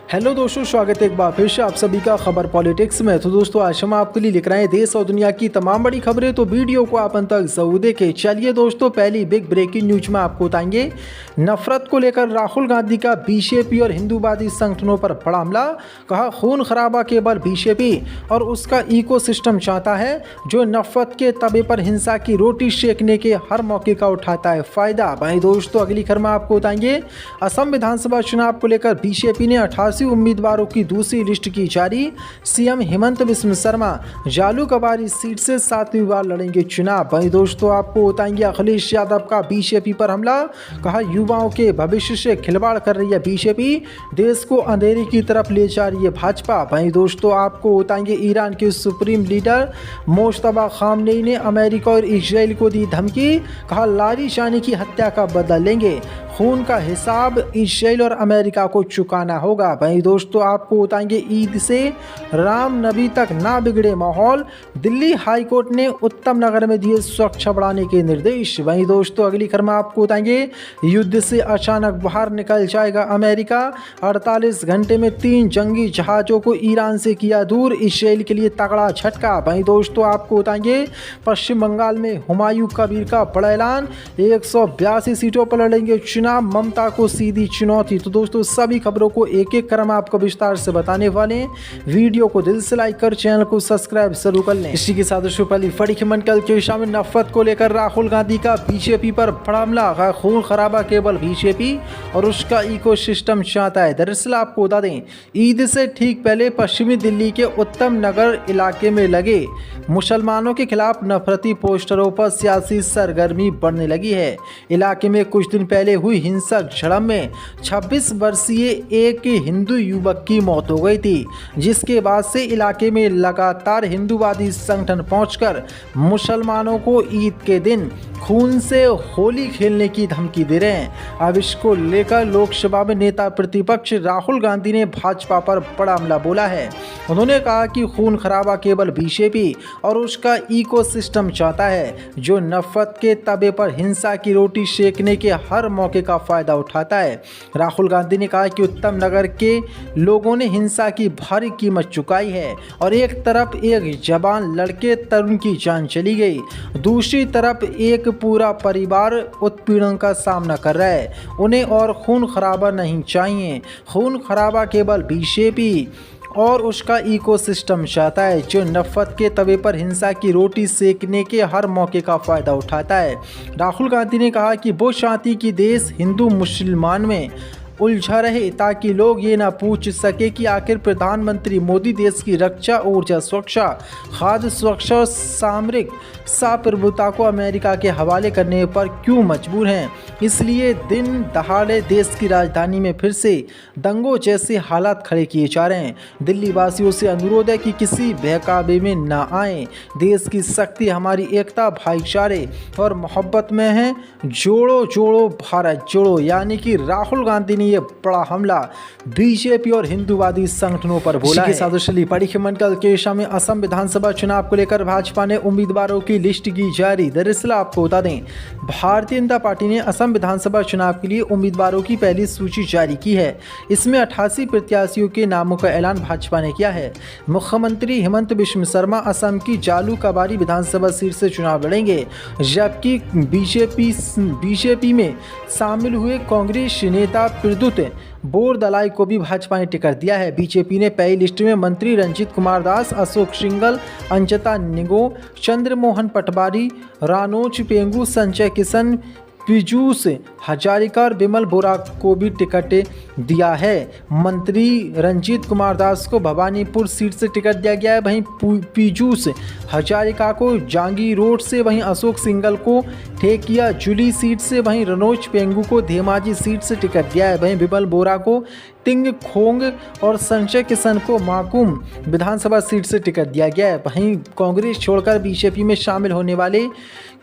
Hello दोस्तों, स्वागत है एक बार फिर से आप सभी का खबर पॉलिटिक्स में। तो दोस्तों, आज हम आपके लिए लिख रहे हैं देश और दुनिया की तमाम बड़ी खबरें, तो वीडियो को आप अंत तक जरूर देखें। चलिए दोस्तों, पहली बिग ब्रेकिंग न्यूज में आपको बताएंगे नफरत को लेकर राहुल गांधी का बीजेपी और हिंदूवादी संगठनों पर बड़ा हमला। कहा खून खराबा केवल बीजेपी और उसका इकोसिस्टम चाहता है जो नफरत के तवे पर हिंसा की रोटी सेकने के हर मौके का उठाता है फायदा। भाई दोस्तों, अगली खबर में आपको बताएंगे असम विधानसभा चुनाव को लेकर बीजेपी ने 88 उम्मीदवारों की दूसरी लिस्ट की जारी। सीएम हेमंत बिस्व शर्मा जालूकबारी सीट से 7वीं बार लड़ेंगे चुनाव। वहीं दोस्तों, आपको बताएंगे अखिलेश यादव का बीजेपी पर हमला। कहा युवाओं के भविष्य से खिलवाड़ कर रही है बीजेपी, देश को अंधेरे की तरफ ले जा रही है भाजपा। वहीं दोस्तों, आपको बताएंगे ईरान के सुप्रीम लीडर मोज्तबा खामनेई ने अमेरिका और इजराइल को दी धमकी। कहा लारिजानी की हत्या का बदला लेंगे, खून का हिसाब इजराइल और अमेरिका को चुकाना होगा। वहीं दोस्तों, आपको बताएंगे ईद से राम नबी तक ना बिगड़े माहौल, दिल्ली हाई कोर्ट ने उत्तम नगर में दिए सुरक्षा बढ़ाने के निर्देश। वहीं दोस्तों, अगली खबर में आपको बताएंगे युद्ध से अचानक बाहर निकल जाएगा अमेरिका, 48 घंटे में 3 जंगी जहाजों को ईरान से किया दूर, इजराइल के लिए तगड़ा झटका। वहीं दोस्तों, आपको बताएंगे पश्चिम बंगाल में हुमायूं कबीर का बड़ा ऐलान, 182 सीटों पर लड़ेंगे चुनाव, ममता को सीधी चुनौती। तो दोस्तों, सभी खबरों को एक एक क्रम आपको विस्तार से बताने वाले हैं। वीडियो को दिल से लाइक कर चैनल को सब्सक्राइब जरूर कर लें। इसी के साथ दोस्तों, पहली बड़ी खबर कल के शामिल नफरत को लेकर राहुल गांधी का बीजेपी पर बड़ा हमला। खून खराबा केवल बीजेपी और उसका इकोसिस्टम चाहता है। दरअसल आपको बता दें, ईद से ठीक पहले पश्चिमी दिल्ली के उत्तम नगर इलाके में लगे मुसलमानों के खिलाफ नफरती पोस्टरों पर सियासी सरगर्मी बढ़ने लगी है। इलाके में कुछ दिन पहले हुई हिंसक झड़प में 26 वर्षीय एक हिंदू युवक की मौत हो गई थी, जिसके बाद से इलाके में लगातार हिंदूवादी संगठन पहुंचकर मुसलमानों को ईद के दिन खून से होली खेलने की धमकी दे रहे हैं। अब इसको लेकर लोकसभा में नेता प्रतिपक्ष राहुल गांधी ने भाजपा पर बड़ा हमला बोला है। उन्होंने कहा कि खून खराबा केवल बीजेपी और उसका इकोसिस्टम चाहता है जो नफरत के तवे पर हिंसा की रोटी सेकने के हर मौके का फायदा उठाता है। राहुल गांधी ने कहा कि उत्तम नगर के लोगों ने हिंसा की भारी कीमत चुकाई है और एक तरफ एक जवान लड़के तरुण की जान चली गई, दूसरी तरफ एक पूरा परिवार उत्पीड़न का सामना कर रहा है। उन्हें और खून खराबा नहीं चाहिए, खून खराबा केवल बीजेपी और उसका इकोसिस्टम चाहता है जो नफरत के तवे पर हिंसा की रोटी सेकने के हर मौके का फायदा उठाता है। राहुल गांधी ने कहा कि वो चाहती कि देश हिंदू मुसलमान में उलझा रहे ताकि लोग ये ना पूछ सके कि आखिर प्रधानमंत्री मोदी देश की रक्षा, ऊर्जा सुरक्षा, खाद्य सुरक्षा और सामरिक साप्रभुता को अमेरिका के हवाले करने पर क्यों मजबूर हैं। इसलिए दिन दहाड़े देश की राजधानी में फिर से दंगों जैसे हालात खड़े किए जा रहे हैं। दिल्ली वासियों से अनुरोध है कि किसी बहकावे में ना आएं। देश की शक्ति हमारी एकता, भाईचारे और मोहब्बत में है। जोड़ो जोड़ो भारत जोड़ो। यानी कि राहुल गांधी ने ये बड़ा हमला बीजेपी और हिंदूवादी संगठनों पर बोला है। साधुशली बड़ी खबर के शाम में असम विधानसभा चुनाव को लेकर भाजपा ने उम्मीदवारों की लिस्ट की जारी। दरअसल आपको बता दें, भारतीय जनता पार्टी ने असम विधानसभा चुनाव के लिए उम्मीदवारों की पहली सूची जारी की है। इसमें 88 प्रत्याशियों के नामों का ऐलान भाजपा ने किया है। मुख्यमंत्री हेमंत बिस्व शर्मा असम की जालूकबारी विधानसभा सीट से चुनाव लड़ेंगे, जबकि बीजेपी में शामिल हुए कांग्रेस नेता प्रद्युत बोरदलाई को भी भाजपा ने टिकट दिया है। बीजेपी ने पहली लिस्ट में मंत्री रंजीत कुमार दास, अशोक सिंघल, अंजता निगो, चंद्रमोहन पटवारी, रानोज पेंगू, संजय किशन, पीयूष हजारिका और विमल बोरा को भी टिकट दिया है। मंत्री रंजीत कुमार दास को भवानीपुर सीट से टिकट दिया गया है, वहीं पीयूष हजारिका को जांगीर रोड से, वहीं अशोक सिंघल को ठेकिया जुली सीट से, वहीं रनोज पेंगू को धेमाजी सीट से टिकट दिया है, वहीं विमल बोरा को तिंग खोंग और संजय किशन को माकूम विधानसभा सीट से टिकट दिया गया है। वहीं कांग्रेस छोड़कर बीजेपी में शामिल होने वाले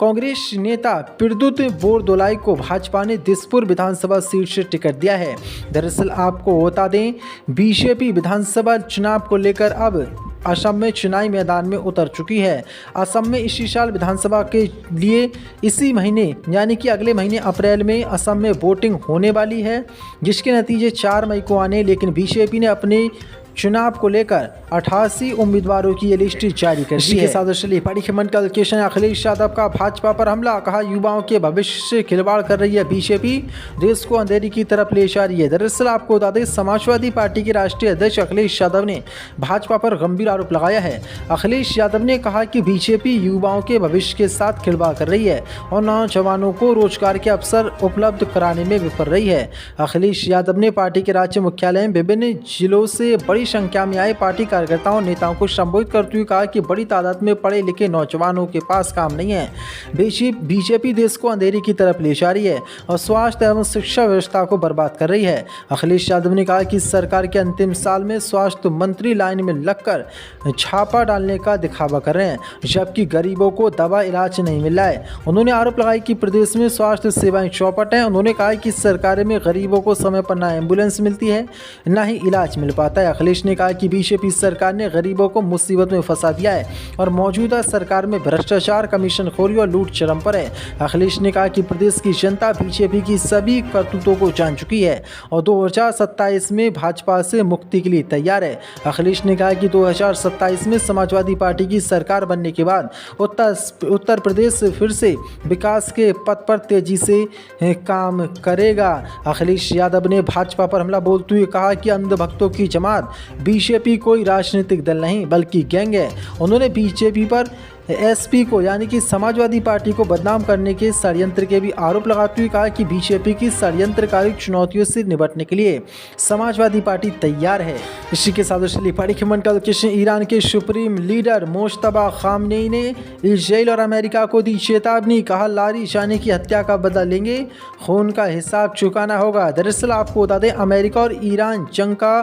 कांग्रेस नेता प्रद्युत बोरदोलाई को भाजपा ने दिसपुर विधानसभा सीट से टिकट दिया है। दरअसल आपको बता दें, बीजेपी विधानसभा चुनाव को लेकर अब असम में चुनावी मैदान में उतर चुकी है। असम में इसी साल विधानसभा के लिए इसी महीने यानी कि अगले महीने अप्रैल में असम में वोटिंग होने वाली है, जिसके नतीजे 4 मई को आने, लेकिन बीजेपी ने अपने चुनाव को लेकर 88 उम्मीदवारों की ये लिस्ट जारी कर दी है। साथ चलिए बड़ी खबर का लोकेशन अखिलेश यादव का भाजपा पर हमला, कहा युवाओं के भविष्य से खिलवाड़ कर रही है बीजेपी, देश को अंधेरी की तरफ ले जा रही है। दरअसल आपको बता दें, समाजवादी पार्टी के राष्ट्रीय अध्यक्ष अखिलेश यादव ने भाजपा पर गंभीर आरोप लगाया है। अखिलेश यादव ने कहा कि बीजेपी युवाओं के भविष्य के साथ खिलवाड़ कर रही है और नौजवानों को रोजगार के अवसर उपलब्ध कराने में विफल रही है। अखिलेश यादव ने पार्टी के राज्य मुख्यालय में विभिन्न जिलों से बड़ी संख्या में आए पार्टी कार्यकर्ताओं नेताओं को संबोधित करते हुए कहा कि बड़ी तादाद में पढ़े लिखे नौजवानों के पास काम नहीं है। बीजेपी देश को अंधेरी की तरफ ले जा रही है और स्वास्थ्य एवं शिक्षा व्यवस्था को बर्बाद कर रही है। अखिलेश यादव ने कहा कि सरकार के अंतिम साल में स्वास्थ्य मंत्री लाइन में लगकर छापा डालने का दिखावा कर रहे हैं, जबकि गरीबों को दवा इलाज नहीं मिल रहा है। उन्होंने आरोप लगाया कि प्रदेश में स्वास्थ्य सेवाएं चौपट हैं। उन्होंने कहा कि सरकार में गरीबों को समय पर न एम्बुलेंस मिलती है, न ही इलाज मिल पाता है। अखिलेश ने कहा कि बीजेपी सरकार ने गरीबों को मुसीबत में फंसा दिया है और मौजूदा सरकार में भ्रष्टाचार, कमीशनखोरी और लूट चरम पर है। अखिलेश ने कहा कि प्रदेश की जनता बीजेपी की सभी करतूतों को जान चुकी है और 2027 में भाजपा से मुक्ति के लिए तैयार है। अखिलेश ने कहा कि 2027 में समाजवादी पार्टी की सरकार बनने के बाद उत्तर प्रदेश फिर से विकास के पथ पर तेजी से काम करेगा। अखिलेश यादव ने भाजपा पर हमला बोलते हुए कहा कि अंधभक्तों की जमात बीजेपी कोई राजनीतिक दल नहीं बल्कि गैंग है। उन्होंने बीजेपी पर एसपी को यानी कि समाजवादी पार्टी को बदनाम करने के षड्यंत्र के भी आरोप लगाते हुए कहा कि बीजेपी की षड्यंत्रकारी चुनौतियों से निपटने के लिए समाजवादी पार्टी तैयार है। इसी के साथ बड़ी खबर का लोकेशन ईरान के सुप्रीम लीडर मुश्तबा खामनेई ने इजराइल और अमेरिका को दी चेतावनी, कहा लारिजानी की हत्या का बदला लेंगे, खून का हिसाब चुकाना होगा। दरअसल आपको बता दें, अमेरिका और ईरान जंग का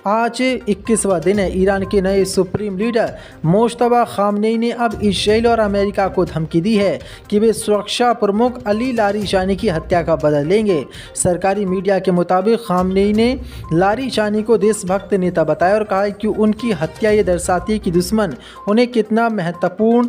आज 21वां दिन है। ईरान के नए सुप्रीम लीडर मुश्तबा खामनेई ने अब इजराइल और अमेरिका को धमकी दी है कि वे सुरक्षा प्रमुख अली लारिजानी की हत्या का बदला लेंगे। सरकारी मीडिया के मुताबिक खामनेई ने लारिजानी को देशभक्त नेता बताया और कहा कि उनकी हत्या ये दर्शाती है कि दुश्मन उन्हें कितना महत्वपूर्ण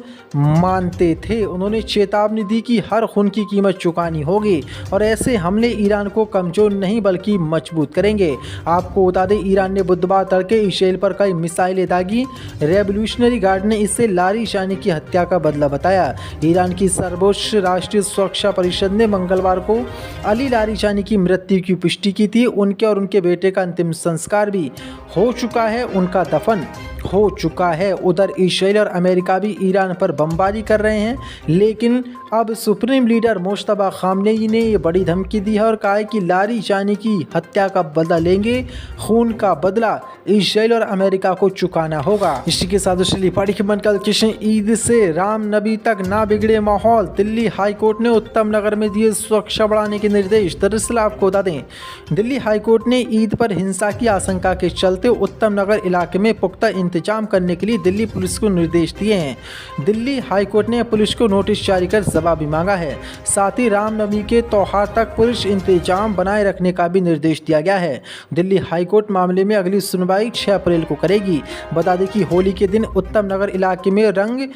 मानते थे। उन्होंने चेतावनी दी कि हर खून की कीमत चुकानी होगी और ऐसे हमले ईरान को कमजोर नहीं बल्कि मजबूत करेंगे। आपको बता दें, ईरान ने बुधवार तड़के इजराइल पर कई मिसाइलें दागी। रेवोल्यूशनरी गार्ड ने इसे लारिजानी की हत्या का बदला बताया। ईरान की सर्वोच्च राष्ट्रीय सुरक्षा परिषद ने मंगलवार को अली लारिजानी की मृत्यु की पुष्टि की थी। उनके और उनके बेटे का अंतिम संस्कार भी हो चुका है, उनका दफन हो चुका है। उधर इजराइल और अमेरिका भी ईरान पर बमबारी कर रहे हैं, लेकिन अब सुप्रीम लीडर मुश्तबा खामनेई ने ये बड़ी धमकी दी है और कहा है कि लारिजानी की हत्या का बदला लेंगे, खून का बदला इजराइल और अमेरिका को चुकाना होगा। इसी के साथ बड़ी खबर का लोकेशन ईद से रामनवमी तक ना बिगड़े माहौल, दिल्ली हाईकोर्ट ने उत्तम नगर में दिए सुरक्षा बढ़ाने के निर्देश। दरअसल आपको बता दें, दिल्ली हाईकोर्ट ने ईद पर हिंसा की आशंका के चलते उत्तम नगर इलाके में पुख्ता इंतजाम करने के लिए दिल्ली पुलिस को निर्देश दिए हैं। दिल्ली हाईकोर्ट ने पुलिस को नोटिस जारी कर जवाब भी मांगा है। साथ ही रामनवमी के त्योहार तक पुलिस इंतजाम बनाए रखने का भी निर्देश दिया गया है। दिल्ली हाईकोर्ट मामले में अगली सुनवाई 6 अप्रैल को करेगी। बता दें कि होली के दिन उत्तम नगर इलाके में रंग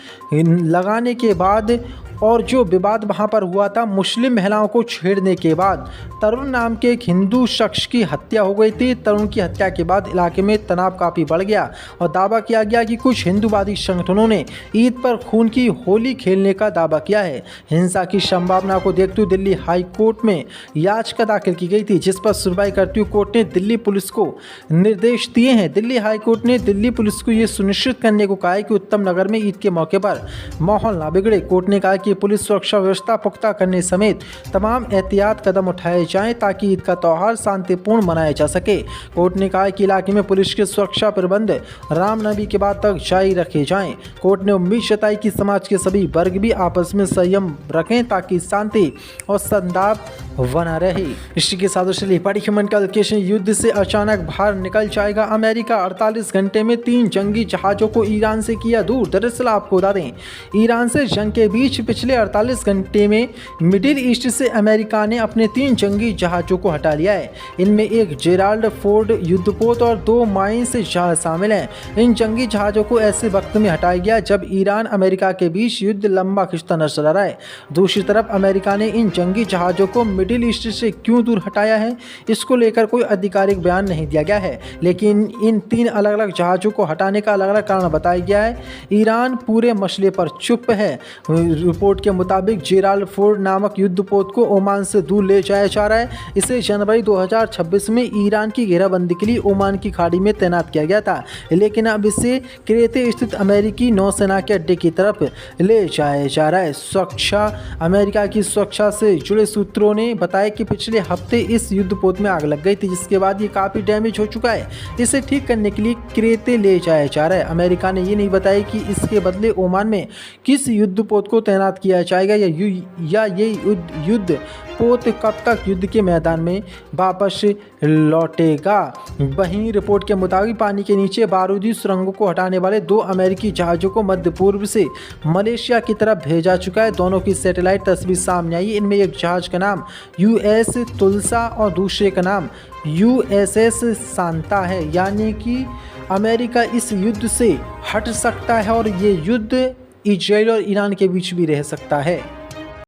लगाने के बाद और जो विवाद वहां पर हुआ था, मुस्लिम महिलाओं को छेड़ने के बाद तरुण नाम के एक हिंदू शख्स की हत्या हो गई थी। तरुण की हत्या के बाद इलाके में तनाव काफ़ी बढ़ गया और दावा किया गया कि कुछ हिंदूवादी संगठनों ने ईद पर खून की होली खेलने का दावा किया है। हिंसा की संभावना को देखते हुए दिल्ली हाई कोर्ट में याचिका दाखिल की गई थी, जिस पर सुनवाई करते हुए कोर्ट ने दिल्ली पुलिस को निर्देश दिए हैं। दिल्ली हाई कोर्ट ने दिल्ली पुलिस को ये सुनिश्चित करने को कहा है कि उत्तम नगर में ईद के मौके पर माहौल ना बिगड़े। कोर्ट ने कहा कि पुलिस सुरक्षा व्यवस्था पुख्ता करने समेत तमाम एहतियात कदम उठाए जाएं ताकि ईद का त्यौहार शांतिपूर्ण मनाया जा सके। कोर्ट ने कहा कि इलाके में पुलिस के सुरक्षा प्रबंध रामनवमी के बाद तक जारी रखे जाएं। कोर्ट ने उम्मीद जताई कि समाज के सभी वर्ग भी आपस में संयम रखें ताकि शांति और सद्भाव बना रहे। इसी के साथ बड़ी खबर का लोकेशन युद्ध से अचानक बाहर निकल जाएगा अमेरिका, 48 घंटे में 3 जंगी जहाजों को ईरान से किया दूर। दरअसल आपको बता दें, ईरान से जंग के बीच पिछले पिछले 48 घंटे में मिडिल ईस्ट से अमेरिका ने अपने 3 जंगी जहाज़ों को हटा लिया है। इनमें एक जेराल्ड फोर्ड युद्धपोत और 2 माइंस जहाज शामिल हैं। इन जंगी जहाज़ों को ऐसे वक्त में हटाया गया जब ईरान अमेरिका के बीच युद्ध लंबा खिंचता नजर आ रहा है। दूसरी तरफ अमेरिका ने इन जंगी जहाज़ों को मिडिल ईस्ट से क्यों दूर हटाया है, इसको लेकर कोई आधिकारिक बयान नहीं दिया गया है, लेकिन इन 3 अलग अलग जहाज़ों को हटाने का अलग अलग कारण बताया गया है। ईरान पूरे मसले पर चुप है। रिपोर्ट के मुताबिक जेराल्ड फोर्ड नामक युद्धपोत को ओमान से दूर ले जाया जा रहा है। इसे जनवरी 2026 में ईरान की घेराबंदी के लिए ओमान की खाड़ी में तैनात किया गया था, लेकिन अब इसे क्रेते स्थित अमेरिकी नौसेना के अड्डे की तरफ ले जाया जा रहा है। सुरक्षा अमेरिका की सुरक्षा से जुड़े सूत्रों ने बताया कि पिछले हफ्ते इस युद्धपोत में आग लग गई थी, जिसके बाद ये काफ़ी डैमेज हो चुका है। इसे ठीक करने के लिए क्रेते ले जाया जा रहा है। अमेरिका ने ये नहीं बताया कि इसके बदले ओमान में किस युद्धपोत को तैनात किया जाएगा या ये युद्ध पोत कब तक युद्ध के मैदान में वापस लौटेगा। वहीं रिपोर्ट के मुताबिक पानी के नीचे बारूदी सुरंगों को हटाने वाले 2 अमेरिकी जहाज़ों को मध्य पूर्व से मलेशिया की तरफ भेजा चुका है। दोनों की सैटेलाइट तस्वीर सामने आई। इनमें एक जहाज़ का नाम यूएस तुलसा और दूसरे का नाम यूएसएस सांता है। यानी कि अमेरिका इस युद्ध से हट सकता है और ये युद्ध इजराइल और ईरान के बीच भी रह सकता है।